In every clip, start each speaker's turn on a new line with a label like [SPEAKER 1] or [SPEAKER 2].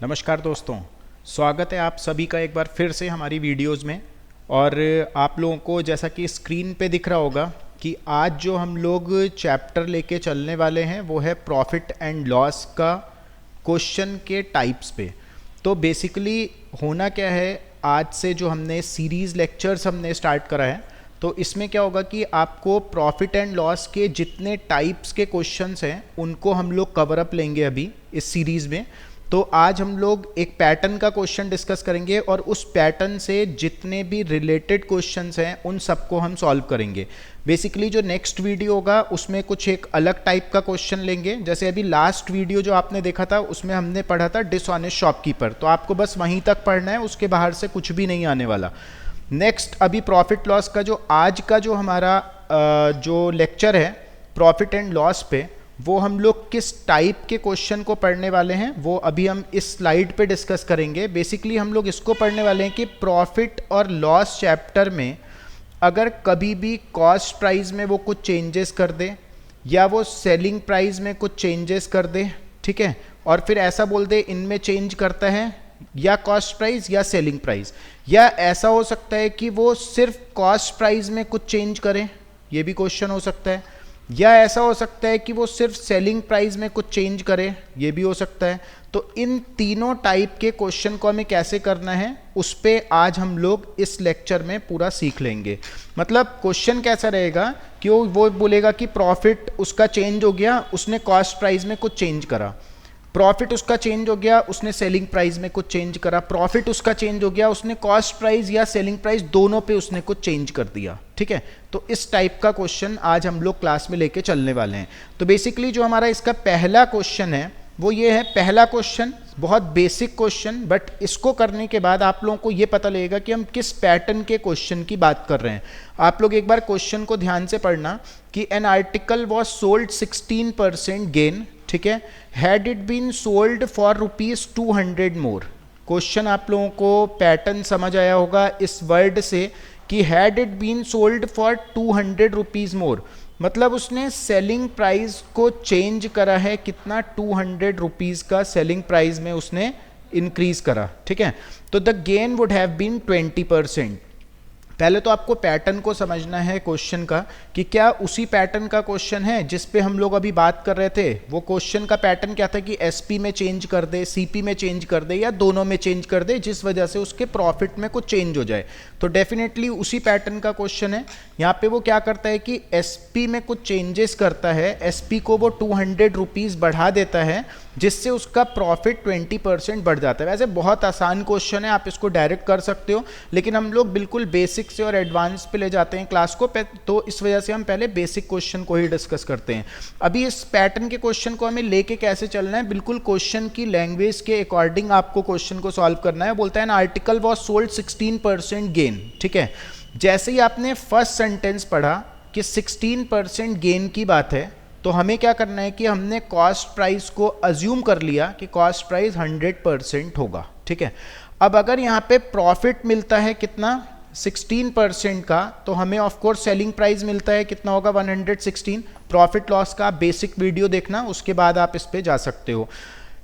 [SPEAKER 1] नमस्कार दोस्तों, स्वागत है आप सभी का एक बार फिर से हमारी वीडियोस में। और आप लोगों को जैसा कि स्क्रीन पे दिख रहा होगा कि आज जो हम लोग चैप्टर लेके चलने वाले हैं वो है प्रॉफिट एंड लॉस का क्वेश्चन के टाइप्स पे। तो बेसिकली होना क्या है, आज से जो हमने सीरीज़ लेक्चर्स हमने स्टार्ट करा है तो इसमें क्या होगा कि आपको प्रॉफिट एंड लॉस के जितने टाइप्स के क्वेश्चंस हैं उनको हम लोग कवर अप लेंगे अभी इस सीरीज़ में। तो आज हम लोग एक पैटर्न का क्वेश्चन डिस्कस करेंगे और उस पैटर्न से जितने भी रिलेटेड क्वेश्चंस हैं उन सबको हम सॉल्व करेंगे। बेसिकली जो नेक्स्ट वीडियो होगा उसमें कुछ एक अलग टाइप का क्वेश्चन लेंगे। जैसे अभी लास्ट वीडियो जो आपने देखा था उसमें हमने पढ़ा था डिसऑनेस्ट शॉपकीपर, तो आपको बस वहीं तक पढ़ना है, उसके बाहर से कुछ भी नहीं आने वाला। नेक्स्ट अभी प्रॉफिट लॉस का जो आज का जो हमारा जो लेक्चर है प्रॉफिट एंड लॉस पे, वो हम लोग किस टाइप के क्वेश्चन को पढ़ने वाले हैं वो अभी हम इस स्लाइड पे डिस्कस करेंगे। बेसिकली हम लोग इसको पढ़ने वाले हैं कि प्रॉफिट और लॉस चैप्टर में अगर कभी भी कॉस्ट प्राइस में वो कुछ चेंजेस कर दे या वो सेलिंग प्राइस में कुछ चेंजेस कर दे, ठीक है, और फिर ऐसा बोल दे इनमें चेंज करता है या कॉस्ट प्राइस या सेलिंग प्राइस, या ऐसा हो सकता है कि वो सिर्फ कॉस्ट प्राइस में कुछ चेंज करें, ये भी क्वेश्चन हो सकता है, या ऐसा हो सकता है कि वो सिर्फ सेलिंग प्राइस में कुछ चेंज करे, ये भी हो सकता है। तो इन तीनों टाइप के क्वेश्चन को हमें कैसे करना है उस पे आज हम लोग इस लेक्चर में पूरा सीख लेंगे। मतलब क्वेश्चन कैसा रहेगा कि वो बोलेगा कि प्रॉफिट उसका चेंज हो गया, उसने कॉस्ट प्राइस में कुछ चेंज करा, प्रॉफिट उसका चेंज हो गया, उसने सेलिंग प्राइस में कुछ चेंज करा, प्रॉफिट उसका चेंज हो गया, उसने कॉस्ट प्राइस या सेलिंग प्राइस दोनों पे उसने कुछ चेंज कर दिया, ठीक है। तो इस टाइप का क्वेश्चन आज हम लोग क्लास में लेके चलने वाले हैं। तो बेसिकली जो हमारा इसका पहला क्वेश्चन है वो ये है, पहला क्वेश्चन बहुत बेसिक क्वेश्चन, बट इसको करने के बाद आप लोगों को ये पता लगेगा कि हम किस पैटर्न के क्वेश्चन की बात कर रहे हैं। आप लोग एक बार क्वेश्चन को ध्यान से पढ़ना कि an article was sold 16% gain, ठीक है, had it been sold for ₹200 more. Question आप लोगों को पैटर्न समझ आया होगा इस वर्ड से कि had it been sold for ₹200 more, मतलब उसने सेलिंग प्राइस को चेंज करा है, कितना, ₹200 का सेलिंग प्राइस में उसने इंक्रीज करा, ठीक है। तो the gain would have been 20%। पहले तो आपको पैटर्न को समझना है क्वेश्चन का कि क्या उसी पैटर्न का क्वेश्चन है जिस पे हम लोग अभी बात कर रहे थे। वो क्वेश्चन का पैटर्न क्या था कि एसपी में चेंज कर दे, सीपी में चेंज कर दे या दोनों में चेंज कर दे, जिस वजह से उसके प्रॉफिट में कुछ चेंज हो जाए। तो डेफिनेटली उसी पैटर्न का क्वेश्चन है। यहाँ पे वो क्या करता है कि एसपी में कुछ चेंजेस करता है, एसपी को वो ₹200 बढ़ा देता है जिससे उसका प्रॉफिट 20% बढ़ जाता है। वैसे बहुत आसान क्वेश्चन है, आप इसको डायरेक्ट कर सकते हो, लेकिन हम लोग बिल्कुल बेसिक से और एडवांस पे ले जाते हैं क्लास को, तो इस वजह से हम पहले बेसिक क्वेश्चन को ही डिस्कस करते हैं। अभी इस पैटर्न के क्वेश्चन को हमें लेके कैसे चलना है, बिल्कुल क्वेश्चन की लैंग्वेज के अकॉर्डिंग आपको क्वेश्चन को सॉल्व करना है। बोलता है ना आर्टिकल वॉज सोल्ड 16% गेन, ठीक है। जैसे ही आपने फर्स्ट सेंटेंस पढ़ा कि 16% गेन की बात है, तो हमें क्या करना है कि हमने कॉस्ट प्राइस को अज्यूम कर लिया कि कॉस्ट प्राइस 100% होगा, ठीक है। अब अगर यहाँ पे प्रॉफिट मिलता है कितना, 16% का, तो हमें ऑफ कोर्स सेलिंग प्राइस मिलता है कितना होगा, 116। प्रॉफिट लॉस का बेसिक वीडियो देखना, उसके बाद आप इस पे जा सकते हो।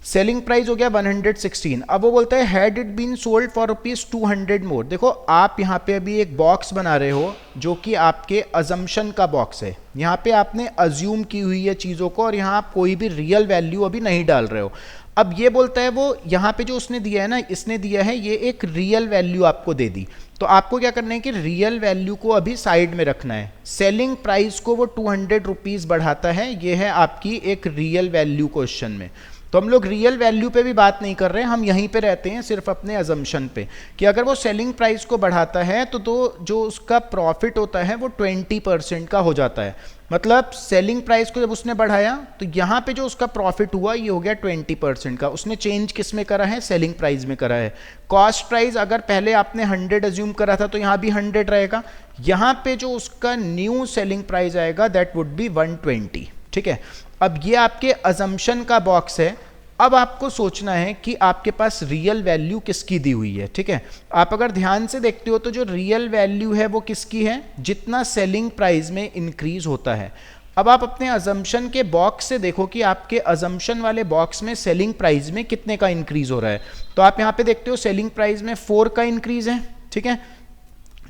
[SPEAKER 1] सेलिंग प्राइस हो गया 116। अब वो बोलता है had it been sold for ₹200 more. देखो आप यहाँ पे अभी एक बॉक्स बना रहे हो जो कि आपके अजम्पशन का बॉक्स है। यहाँ पे आपने अज्यूम की हुई है चीज़ों को और यहाँ आप कोई भी रियल वैल्यू अभी नहीं डाल रहे हो। अब ये बोलता है वो यहाँ पे जो उसने दिया है ना, इसने दिया है ये एक रियल वैल्यू आपको दे दी, तो आपको क्या करना है कि रियल वैल्यू को अभी साइड में रखना है। सेलिंग प्राइस को वो ₹200 बढ़ाता है, ये है आपकी एक रियल वैल्यू क्वेश्चन में। तो हम लोग रियल वैल्यू पे भी बात नहीं कर रहे हैं, हम यहीं पे रहते हैं सिर्फ अपने अजम्पशन पे कि अगर वो सेलिंग प्राइस को बढ़ाता है तो जो उसका प्रॉफिट होता है वो 20% का हो जाता है। मतलब सेलिंग प्राइस को जब उसने बढ़ाया तो यहाँ पे जो उसका प्रॉफिट हुआ ये हो गया 20% का। उसने चेंज किस में करा है, सेलिंग प्राइस में करा है। कॉस्ट प्राइस अगर पहले आपने 100 अज्यूम करा था तो यहाँ भी 100 रहेगा। यहाँ पे जो उसका न्यू सेलिंग प्राइस आएगा दैट वुड बी 120, ठीक है। अब ये आपके अजम्पशन का बॉक्स है। अब आपको सोचना है कि आपके पास रियल वैल्यू किसकी दी हुई है, ठीक है। आप अगर ध्यान से देखते हो तो जो रियल वैल्यू है वो किसकी है, जितना सेलिंग प्राइस में इंक्रीज होता है। अब आप अपने अजम्पशन के बॉक्स से देखो कि आपके अजम्पशन वाले बॉक्स में सेलिंग प्राइस में कितने का इंक्रीज हो रहा है। तो आप यहाँ पे देखते हो सेलिंग प्राइस में 4 का इंक्रीज है, ठीक है।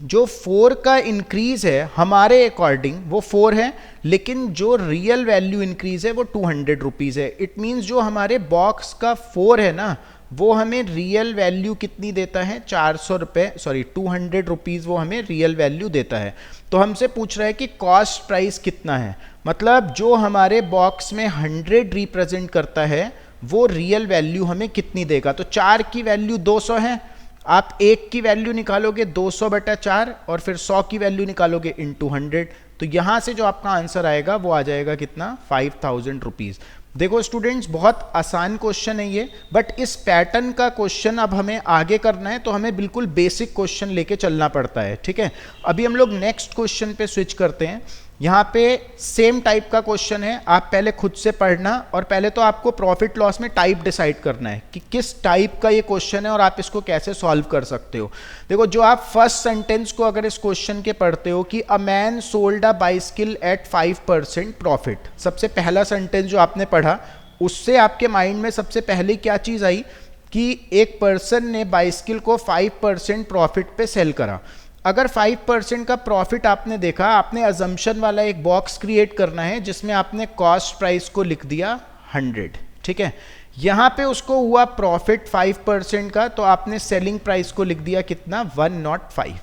[SPEAKER 1] जो 4 का इंक्रीज है हमारे अकॉर्डिंग वो 4 है, लेकिन जो रियल वैल्यू इंक्रीज है वो 200 रुपीज़ है। इट मीन्स जो हमारे बॉक्स का 4 है ना, वो हमें रियल वैल्यू कितनी देता है, 400 रुपये, सॉरी 200 रुपीज़ वो हमें रियल वैल्यू देता है। तो हमसे पूछ रहा है कि कॉस्ट प्राइस कितना है, मतलब जो हमारे बॉक्स में 100 रिप्रेजेंट करता है वो रियल वैल्यू हमें कितनी देगा। तो 4 की वैल्यू 200 है, आप 1 की वैल्यू निकालोगे 200/4 और फिर 100 की वैल्यू निकालोगे इंटू 100। तो यहाँ से जो आपका आंसर आएगा वो आ जाएगा कितना, 5000 रुपीज़। देखो स्टूडेंट्स, बहुत आसान क्वेश्चन है ये, बट इस पैटर्न का क्वेश्चन अब हमें आगे करना है तो हमें बिल्कुल बेसिक क्वेश्चन लेके चलना पड़ता है, ठीक है। अभी हम लोग नेक्स्ट क्वेश्चन पे स्विच करते हैं। यहाँ पे सेम टाइप का क्वेश्चन है, आप पहले खुद से पढ़ना और पहले तो आपको प्रॉफिट लॉस में टाइप डिसाइड करना है कि किस टाइप का ये क्वेश्चन है और आप इसको कैसे सॉल्व कर सकते हो। देखो, जो आप फर्स्ट सेंटेंस को अगर इस क्वेश्चन के पढ़ते हो कि a man sold a bicycle at 5% profit, सबसे पहला सेंटेंस जो आपने पढ़ा उससे आपके माइंड में सबसे पहले क्या चीज़ आई कि एक पर्सन ने बाइसिकल को 5% प्रॉफिट पे सेल करा। अगर 5% का प्रॉफिट आपने देखा, आपने अजम्पशन वाला एक बॉक्स क्रिएट करना है जिसमें आपने कॉस्ट प्राइस को लिख दिया 100, ठीक है। यहाँ पे उसको हुआ प्रॉफिट 5% का, तो आपने सेलिंग प्राइस को लिख दिया कितना, 105।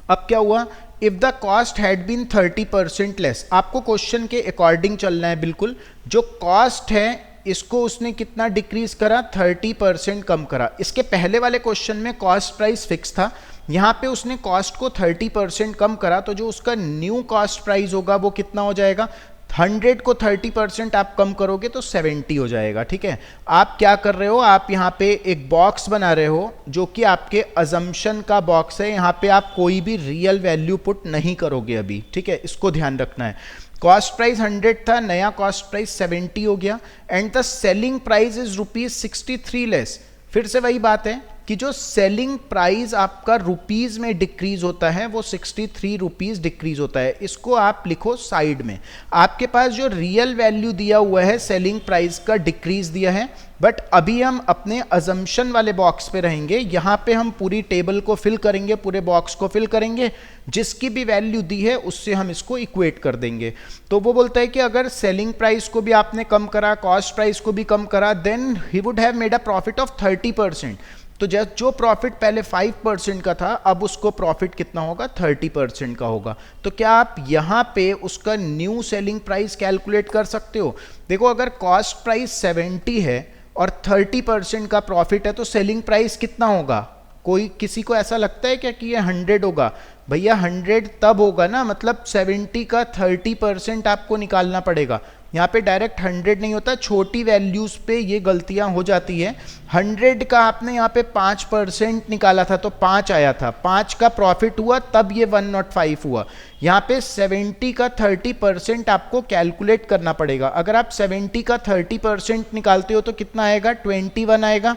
[SPEAKER 1] अब क्या हुआ, if the cost had been 30% less, आपको क्वेश्चन के अकॉर्डिंग चलना है बिल्कुल। जो कॉस्ट है इसको उसने कितना डिक्रीज करा, 30% कम करा। इसके पहले वाले क्वेश्चन में कॉस्ट प्राइस फिक्स था, यहाँ पे उसने कॉस्ट को 30% कम करा, तो जो उसका न्यू कॉस्ट प्राइस होगा वो कितना हो जाएगा, 100 को 30% आप कम करोगे तो 70 हो जाएगा, ठीक है। आप क्या कर रहे हो, आप यहाँ पे एक बॉक्स बना रहे हो जो कि आपके अजम्पशन का बॉक्स है, यहाँ पे आप कोई भी रियल वैल्यू पुट नहीं करोगे अभी, ठीक है, इसको ध्यान रखना है। कॉस्ट प्राइस 100 था, नया कॉस्ट प्राइस 70 हो गया, and the selling price is ₹63 less. फिर से वही बात है कि जो सेलिंग प्राइस आपका रुपीज में डिक्रीज होता है वो 63 रुपीज डिक्रीज होता है। इसको आप लिखो साइड में। आपके पास जो रियल वैल्यू दिया हुआ है सेलिंग प्राइस का डिक्रीज दिया है, बट अभी हम अपने अजम्पशन वाले बॉक्स पे रहेंगे। यहाँ पे हम पूरी टेबल को फिल करेंगे, पूरे बॉक्स को फिल करेंगे, जिसकी भी वैल्यू दी है उससे हम इसको इक्वेट कर देंगे। तो वो बोलता है कि अगर सेलिंग प्राइस को भी आपने कम करा, कॉस्ट प्राइस को भी कम करा, then he would have made a profit of 30%। तो जो प्रॉफिट पहले 5% का था, अब उसको प्रॉफिट कितना होगा, 30% का होगा। तो क्या आप यहाँ पे उसका न्यू सेलिंग प्राइस कैलकुलेट कर सकते हो। देखो, अगर कॉस्ट प्राइस 70 है और 30% का प्रॉफिट है तो सेलिंग प्राइस कितना होगा। किसी को ऐसा लगता है क्या कि ये 100 होगा। भैया 100 तब होगा ना, मतलब 70 का 30% आपको निकालना पड़ेगा। यहाँ पे डायरेक्ट 100 नहीं होता, छोटी वैल्यूज पे ये गलतियां हो जाती है। 100 का आपने यहाँ पे 5% निकाला था तो 5 आया था, 5 का प्रॉफिट हुआ तब ये 105 हुआ। यहाँ पे 70 का 30% आपको कैलकुलेट करना पड़ेगा। अगर आप 70 का 30% निकालते हो तो कितना आएगा, 21 आएगा।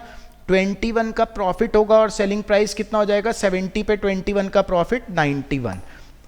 [SPEAKER 1] 21 का प्रॉफिट होगा और सेलिंग प्राइस कितना हो जाएगा, 70 पे 21 का प्रॉफिट 91।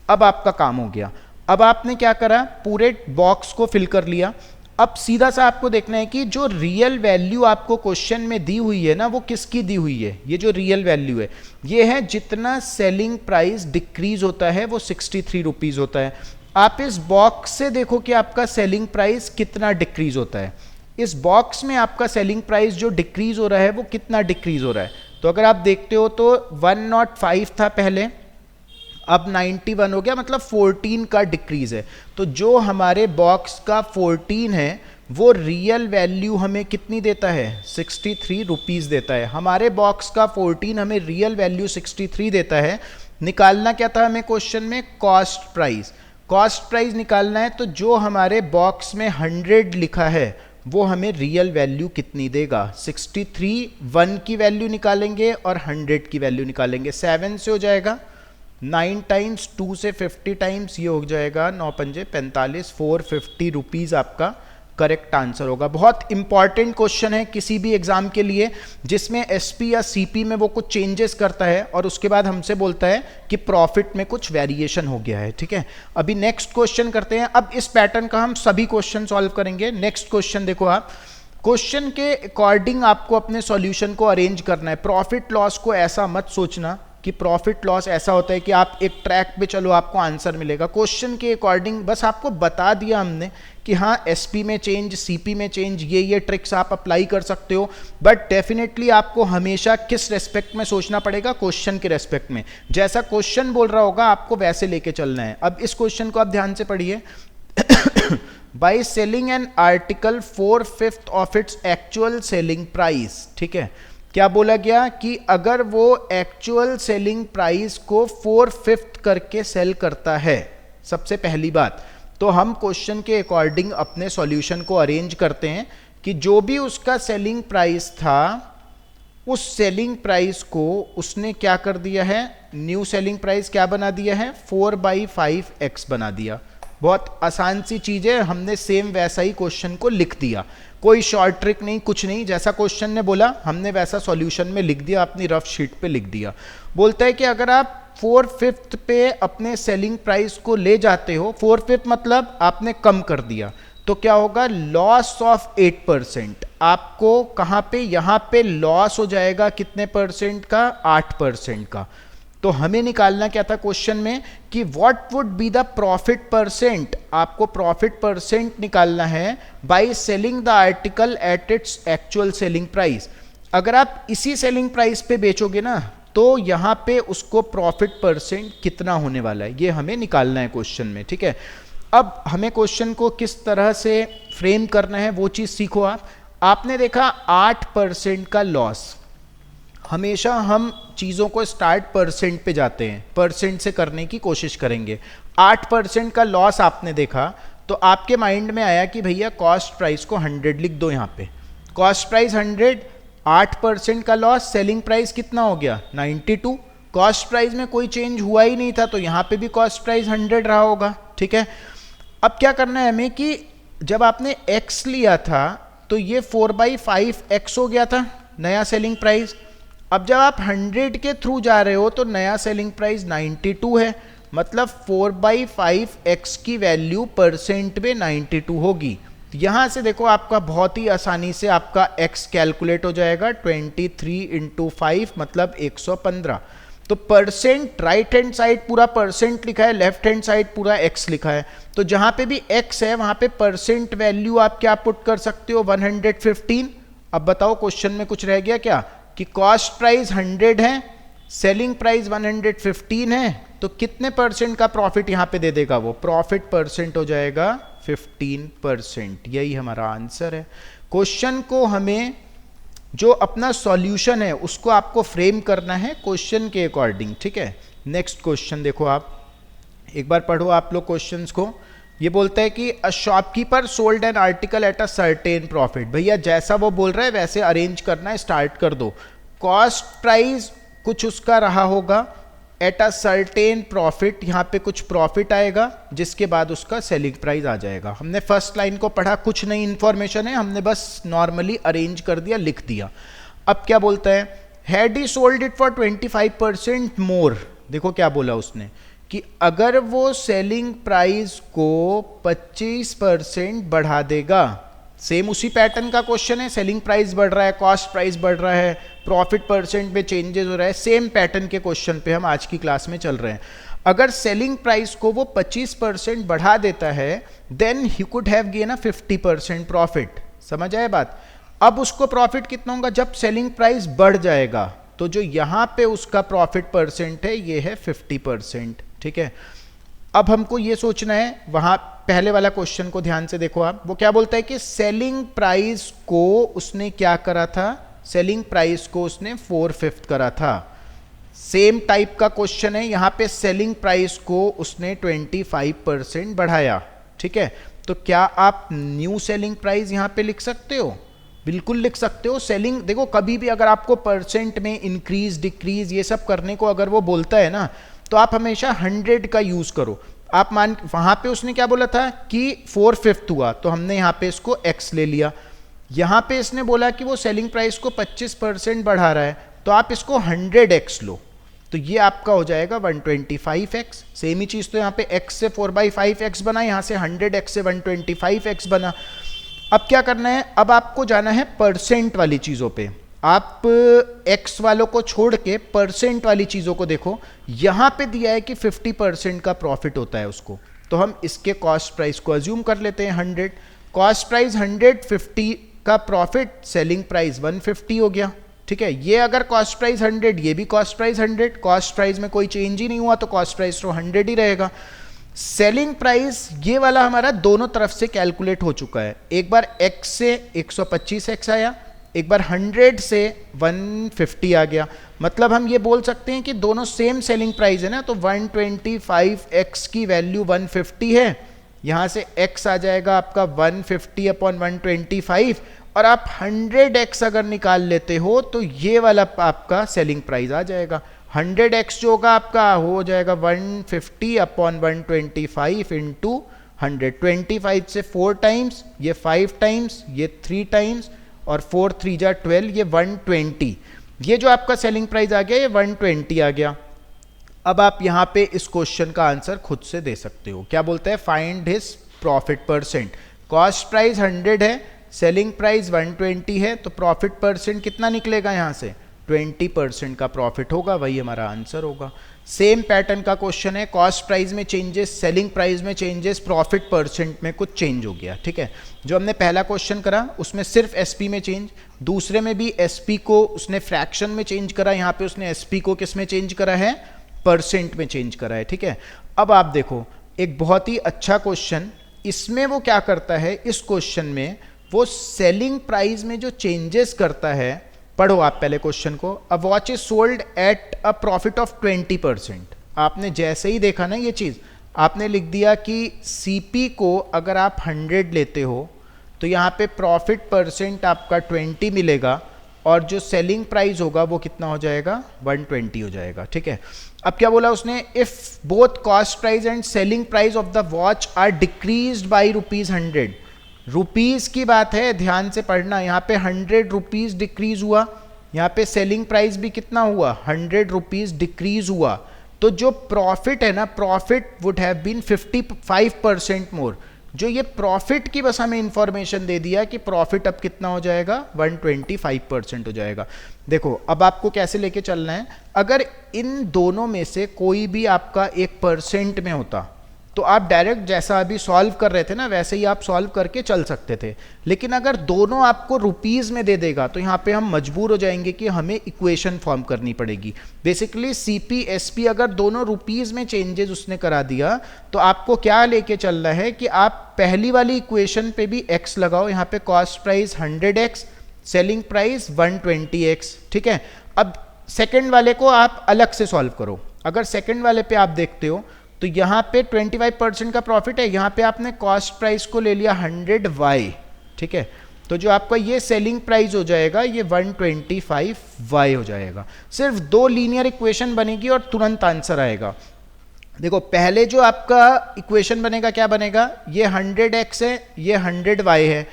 [SPEAKER 1] अब आपका काम हो गया। अब आपने क्या करा, पूरे बॉक्स को फिल कर लिया। अब सीधा सा आपको देखना है कि जो रियल वैल्यू आपको क्वेश्चन में दी हुई है ना, वो किसकी दी हुई है। ये जो रियल वैल्यू है ये है जितना सेलिंग प्राइस डिक्रीज होता है वो 63 रुपीज होता है। आप इस बॉक्स से देखो कि आपका सेलिंग प्राइस कितना डिक्रीज होता है। इस बॉक्स में आपका सेलिंग प्राइस जो डिक्रीज हो रहा है वो कितना डिक्रीज हो रहा है। तो अगर आप देखते हो तो 105 था पहले, अब 91 हो गया, मतलब 14 का डिक्रीज है। तो जो हमारे बॉक्स का 14 है वो रियल वैल्यू हमें कितनी देता है, 63 रुपीज देता है। हमारे बॉक्स का 14 हमें रियल वैल्यू 63 देता है। निकालना क्या था हमें क्वेश्चन में, कॉस्ट प्राइस। कॉस्ट प्राइस निकालना है, तो जो हमारे बॉक्स में 100 लिखा है वो हमें रियल वैल्यू कितनी देगा, 63। 1 की वैल्यू निकालेंगे और 100 की वैल्यू निकालेंगे। 7 से हो जाएगा, 9 टाइम्स 2 से 50 टाइम्स, ये हो जाएगा 9 पंजे 45, 450 रुपीज़ आपका करेक्ट आंसर होगा। बहुत इंपॉर्टेंट क्वेश्चन है किसी भी एग्जाम के लिए जिसमें एसपी या सीपी में वो कुछ चेंजेस करता है और उसके बाद हमसे बोलता है कि प्रॉफिट में कुछ वेरिएशन हो गया है। ठीक है, अभी नेक्स्ट क्वेश्चन करते हैं। अब इस पैटर्न का हम सभी क्वेश्चन सॉल्व करेंगे। नेक्स्ट क्वेश्चन देखो आप, क्वेश्चन के अकॉर्डिंग आपको अपने सॉल्यूशन को अरेंज करना है। प्रॉफिट लॉस को ऐसा मत सोचना कि प्रॉफिट लॉस ऐसा होता है कि आप एक ट्रैक पे चलो आपको आंसर मिलेगा। क्वेश्चन के अकॉर्डिंग बस आपको बता दिया हमने कि हाँ एसपी में चेंज, सीपी में चेंज, ये ट्रिक्स आप अप्लाई कर सकते हो, बट डेफिनेटली आपको हमेशा किस रेस्पेक्ट में सोचना पड़ेगा, क्वेश्चन के रेस्पेक्ट में। जैसा क्वेश्चन बोल रहा होगा आपको वैसे लेके चलना है। अब इस क्वेश्चन को आप ध्यान से पढ़िए। By selling an article 4/5 of its actual selling price. ठीक है, क्या बोला गया कि अगर वो एक्चुअल सेलिंग प्राइस को 4/5 करके सेल करता है, सबसे पहली बात तो हम क्वेश्चन के अकॉर्डिंग अपने सॉल्यूशन को अरेंज करते हैं कि जो भी उसका सेलिंग प्राइस था उस सेलिंग प्राइस को उसने क्या कर दिया है, न्यू सेलिंग प्राइस क्या बना दिया है, 4/5x बना दिया। बहुत आसान सी चीज है, हमने सेम वैसा ही क्वेश्चन को लिख दिया, कोई शॉर्ट ट्रिक नहीं, कुछ नहीं। जैसा क्वेश्चन ने बोला हमने वैसा सॉल्यूशन में लिख दिया, अपनी रफ शीट पे लिख दिया। बोलता है कि अगर आप 4/5 पे अपने सेलिंग प्राइस को ले जाते हो, 4/5 मतलब आपने कम कर दिया, तो क्या होगा, लॉस ऑफ 8%। आपको कहाँ पे, यहाँ पे लॉस हो जाएगा कितने परसेंट का, 8% का। तो हमें निकालना क्या था क्वेश्चन में कि what would be the profit percent, आपको प्रॉफिट परसेंट निकालना है by selling the article at its actual selling price. अगर आप इसी सेलिंग प्राइस पे बेचोगे ना तो यहाँ पे उसको प्रॉफिट परसेंट कितना होने वाला है, ये हमें निकालना है क्वेश्चन में। ठीक है, अब हमें क्वेश्चन को किस तरह से फ्रेम करना है वो चीज़ सीखो आप। आपने देखा 8% का लॉस, हमेशा हम चीज़ों को स्टार्ट परसेंट पे जाते हैं, परसेंट से करने की कोशिश करेंगे। 8% का लॉस आपने देखा तो आपके माइंड में आया कि भैया कॉस्ट प्राइस को 100 लिख दो। यहाँ पे कॉस्ट प्राइस 100, 8% का लॉस, सेलिंग प्राइस कितना हो गया 92, कॉस्ट प्राइस में कोई चेंज हुआ ही नहीं था तो यहाँ पे भी कॉस्ट प्राइस 100 रहा होगा। ठीक है, अब क्या करना है हमें कि जब आपने x लिया था तो ये 4/5x हो गया था नया सेलिंग प्राइस। अब जब आप 100 के थ्रू जा रहे हो तो नया सेलिंग प्राइस 92 है, मतलब 4/5x की वैल्यू परसेंट में 92 होगी। यहाँ से देखो आपका बहुत ही आसानी से आपका x कैलकुलेट हो जाएगा, 23 × 5 मतलब 115। तो परसेंट राइट हैंड साइड पूरा परसेंट लिखा है, लेफ्ट हैंड साइड पूरा x लिखा है, तो जहाँ पे भी x है वहाँ पे परसेंट वैल्यू आप क्या पुट कर सकते हो, 115। अब बताओ क्वेश्चन में कुछ रह गया क्या कि कॉस्ट प्राइस 100 है, सेलिंग प्राइस 115 है, तो कितने परसेंट का प्रॉफिट यहाँ पे दे देगा, वो प्रॉफिट परसेंट हो जाएगा 15%। यही हमारा आंसर है। क्वेश्चन को हमें जो अपना सॉल्यूशन है उसको आपको फ्रेम करना है क्वेश्चन के अकॉर्डिंग। ठीक है, नेक्स्ट क्वेश्चन देखो आप, एक बार पढ़ो आप लोग क्वेश्चंस को। ये बोलता है कि a shopkeeper sold an article at a certain profit. भैया जैसा वो बोल रहा है वैसे अरेंज करना है, स्टार्ट कर दो। कॉस्ट प्राइस कुछ उसका रहा होगा, एट अ सर्टेन प्रॉफिट, यहाँ पे कुछ प्रॉफिट आएगा जिसके बाद उसका सेलिंग प्राइस आ जाएगा। हमने फर्स्ट लाइन को पढ़ा, कुछ नई इंफॉर्मेशन है, हमने बस नॉर्मली अरेंज कर दिया, लिख दिया। अब क्या बोलता है, had he sold it for 25% मोर। देखो क्या बोला उसने कि अगर वो सेलिंग प्राइस को 25% बढ़ा देगा, सेम उसी पैटर्न का क्वेश्चन है, सेलिंग प्राइस बढ़ रहा है, कॉस्ट प्राइस बढ़ रहा है, प्रॉफिट परसेंट में चेंजेस हो रहा है, सेम पैटर्न के क्वेश्चन पे हम आज की क्लास में चल रहे हैं। अगर सेलिंग प्राइस को वो 25% बढ़ा देता है then he could have gain a 50% profit. समझ आए बात। अब उसको प्रॉफिट कितना होगा जब सेलिंग प्राइस बढ़ जाएगा, तो जो यहाँ पे उसका प्रॉफिट परसेंट है ये है 50%। ठीक है, अब हमको ये सोचना है, वहां पहले वाला क्वेश्चन को ध्यान से देखो आप। वो क्या बोलता है कि सेलिंग प्राइस को उसने क्या करा था, सेलिंग प्राइस को उसने 4/5 करा था। सेम टाइप का क्वेश्चन है, यहाँ पे सेलिंग प्राइस को उसने 25% बढ़ाया। ठीक है, तो क्या आप न्यू सेलिंग प्राइस यहाँ पे लिख सकते हो, बिल्कुल लिख सकते हो। सेलिंग देखो कभी भी अगर आपको परसेंट में इंक्रीज डिक्रीज ये सब करने को अगर वो बोलता है ना, तो आप हमेशा 100 का यूज करो। आप मान, वहां पे उसने क्या बोला था कि 4/5 हुआ, तो हमने यहाँ पे इसको x ले लिया। यहाँ पे इसने बोला कि वो सेलिंग प्राइस को 25% बढ़ा रहा है, तो आप इसको 100x लो, तो ये आपका हो जाएगा 125x। सेम ही चीज तो यहाँ पे x से 4/5x बना, यहाँ से 100x से 125x बना। अब क्या करना है, अब आपको जाना है परसेंट वाली चीजों पे। आप x वालों को छोड़ के परसेंट वाली चीजों को देखो। यहां पे दिया है कि 50% का प्रॉफिट होता है उसको, तो हम इसके कॉस्ट प्राइस को अज्यूम कर लेते हैं 100। कॉस्ट प्राइस 100, 50 का प्रॉफिट, सेलिंग प्राइस 150 हो गया। ठीक है, ये अगर कॉस्ट प्राइस 100, ये भी कॉस्ट प्राइस 100, कॉस्ट प्राइस में कोई चेंज ही नहीं हुआ, तो कॉस्ट प्राइस तो 100 ही रहेगा। सेलिंग प्राइस ये वाला हमारा दोनों तरफ से कैलकुलेट हो चुका है। एक बार x से 125x आया, एक बार 100 से 150 आ गया। मतलब हम ये बोल सकते हैं कि दोनों सेम सेलिंग प्राइस है ना, तो 125x की वैल्यू 150 है, यहाँ से x आ जाएगा आपका 150 अपॉन 125, और आप 100x अगर निकाल लेते हो तो ये वाला आपका सेलिंग प्राइस आ जाएगा। 100x जो होगा आपका हो जाएगा 150 अपॉन 125 इंटू 100। 25 से 4 टाइम्स, ये 5 टाइम्स, ये 3 टाइम्स, और 4 3 जा 12, ये 120। ये जो आपका सेलिंग प्राइस आ गया, ये 120 आ गया। अब आप यहाँ पे इस क्वेश्चन का आंसर खुद से दे सकते हो। क्या बोलते हैं, find his profit percent. Cost price 100 है, सेलिंग प्राइस 120 है, तो प्रॉफिट परसेंट कितना निकलेगा यहाँ से, 20% का प्रॉफिट होगा, वही हमारा आंसर होगा। सेम पैटर्न का क्वेश्चन है, कॉस्ट प्राइस में चेंजेस, सेलिंग प्राइस में चेंजेस, प्रॉफिट परसेंट में कुछ चेंज हो गया। ठीक है, जो हमने पहला क्वेश्चन करा उसमें सिर्फ एसपी में चेंज, दूसरे में भी एसपी को उसने फ्रैक्शन में चेंज करा, यहाँ पे उसने एसपी को किस में चेंज करा है, परसेंट में चेंज करा है। ठीक है, अब आप देखो एक बहुत ही अच्छा क्वेश्चन, इसमें वो क्या करता है, इस क्वेश्चन में वो सेलिंग प्राइस में जो चेंजेस करता है, पढ़ो आप पहले क्वेश्चन को। A watch is sold at a profit of 20%। आपने जैसे ही देखा ना ये चीज, आपने लिख दिया कि सीपी को अगर आप 100 लेते हो तो यहाँ पे प्रॉफिट परसेंट आपका 20 मिलेगा, और जो सेलिंग प्राइस होगा वो कितना हो जाएगा, 120 हो जाएगा। ठीक है, अब क्या बोला उसने, if both cost price and selling price of the watch are decreased by ₹100। Rupees की बात है, ध्यान से पढ़ना, यहाँ पे 100 रुपीज डिक्रीज हुआ, यहाँ पे सेलिंग प्राइस भी कितना हुआ, 100 रुपीज डिक्रीज हुआ, तो जो प्रॉफिट है ना, प्रॉफिट वुड हैव बीन 55% मोर। जो ये प्रॉफिट की बस हमें इंफॉर्मेशन दे दिया कि प्रॉफिट अब कितना हो जाएगा, 125% हो जाएगा। देखो अब आपको कैसे लेके चलना है, अगर इन दोनों में से कोई भी आपका 1% में होता तो आप डायरेक्ट जैसा अभी सॉल्व कर रहे थे ना वैसे ही आप सॉल्व करके चल सकते थे, लेकिन अगर दोनों आपको रुपीस में दे देगा तो यहाँ पे हम मजबूर हो जाएंगे कि हमें इक्वेशन फॉर्म करनी पड़ेगी। बेसिकली सीपी एसपी अगर दोनों रुपीस में चेंजेस उसने करा दिया तो आपको क्या लेके चलना है कि आप पहली वाली इक्वेशन पे भी x लगाओ, यहाँ पे cost price 100x, selling price 120x। ठीक है, अब सेकेंड वाले को आप अलग से सॉल्व करो। अगर सेकेंड वाले पे आप देखते हो तो यहाँ पे 25% का प्रॉफिट है, यहाँ पे आपने कॉस्ट प्राइस को ले लिया 100y। ठीक है, तो जो आपका ये सेलिंग प्राइस हो जाएगा ये 125y हो जाएगा। सिर्फ 2 लीनियर इक्वेशन बनेगी और तुरंत आंसर आएगा। देखो पहले जो आपका इक्वेशन बनेगा क्या बनेगा, ये 100x है, ये 100y है,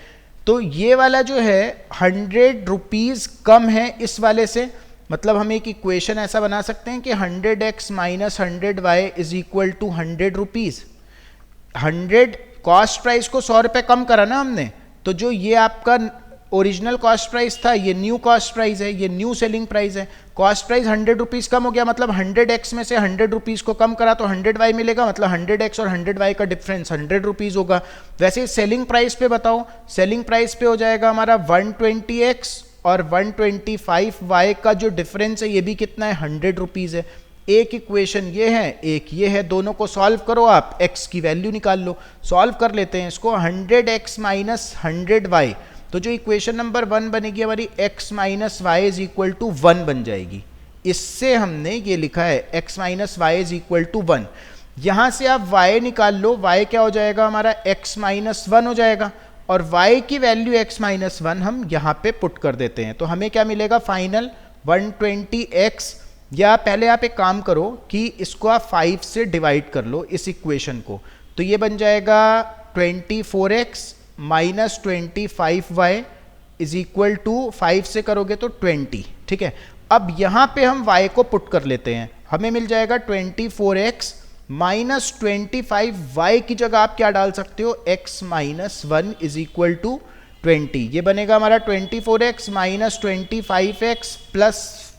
[SPEAKER 1] तो ये वाला जो है 100 रुपीज कम है इस वाले से। मतलब हम एक इक्वेशन ऐसा बना सकते हैं कि 100x minus 100y is equal to 100 rupees. 100 cost price को 100 रुपये कम करा ना हमने, तो जो ये आपका ओरिजिनल कॉस्ट प्राइस था ये न्यू कॉस्ट प्राइस है, ये न्यू सेलिंग प्राइस है। कॉस्ट प्राइस 100 रुपीज कम हो गया, मतलब 100x में से 100 रुपीज को कम करा तो 100y मिलेगा, मतलब 100x और 100y का डिफरेंस 100 रुपीज होगा। वैसे सेलिंग प्राइस पे बताओ, सेलिंग प्राइस पे हो जाएगा हमारा 120x और 125y का जो डिफरेंस है ये भी कितना है, 100 रुपीज है। एक इक्वेशन ये है, एक ये है, दोनों को सॉल्व करो, आप x की वैल्यू निकाल लो। सॉल्व कर लेते हैं इसको, 100x माइनस 100y, तो जो इक्वेशन नंबर 1 बनेगी हमारी x minus y is equal to 1 बन जाएगी। इससे हमने ये लिखा है x minus y is equal to 1। यहां से आप y निकाल लो, y क्या हो जाएगा हमारा, x माइनस 1 हो जाएगा, और y की वैल्यू x माइनस 1 हम यहाँ पे पुट कर देते हैं, तो हमें क्या मिलेगा फाइनल 120x या पहले आप एक काम करो कि इसको आप 5 से डिवाइड कर लो इस इक्वेशन को, तो ये बन जाएगा 24x minus 25y is equal to 5 से करोगे तो 20। ठीक है, अब यहां पे हम y को पुट कर लेते हैं, हमें मिल जाएगा 24x माइनस 25y की जगह आप क्या डाल सकते हो, x minus 1 is equal to 20। ये बनेगा हमारा 24x minus 25x plus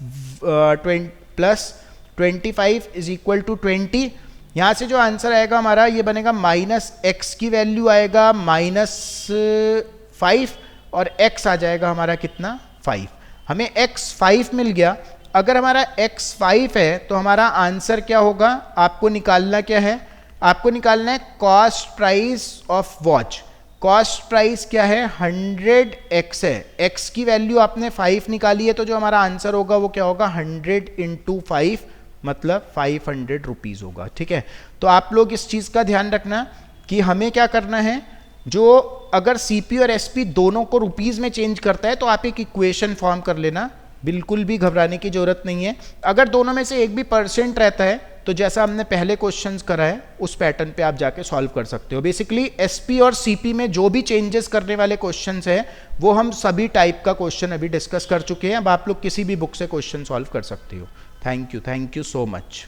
[SPEAKER 1] 25 is equal to 20। यहाँ से जो आंसर आएगा हमारा ये बनेगा माइनस x की वैल्यू आएगा -5 और x आ जाएगा हमारा कितना 5। हमें x 5 मिल गया। अगर हमारा x 5 है तो हमारा आंसर क्या होगा, आपको निकालना क्या है, आपको निकालना है cost price of watch. Cost price क्या है 100x है, x की वैल्यू आपने 5 निकाली है, तो जो हमारा आंसर होगा वो क्या होगा 100 इंटू 5 मतलब 500 रुपीज़ होगा। ठीक है, तो आप लोग इस चीज़ का ध्यान रखना कि हमें क्या करना है, जो अगर सीपी और एसपी दोनों को रुपीज़ में चेंज करता है तो आप एक इक्वेशन फॉर्म कर लेना, बिल्कुल भी घबराने की जरूरत नहीं है। अगर दोनों में से एक भी % रहता है तो जैसा हमने पहले क्वेश्चंस करा है उस पैटर्न पे आप जाके सॉल्व कर सकते हो। बेसिकली एसपी और सीपी में जो भी चेंजेस करने वाले क्वेश्चंस हैं वो हम सभी टाइप का क्वेश्चन अभी डिस्कस कर चुके हैं। अब आप लोग किसी भी बुक से क्वेश्चन सॉल्व कर सकते हो। Thank you so much.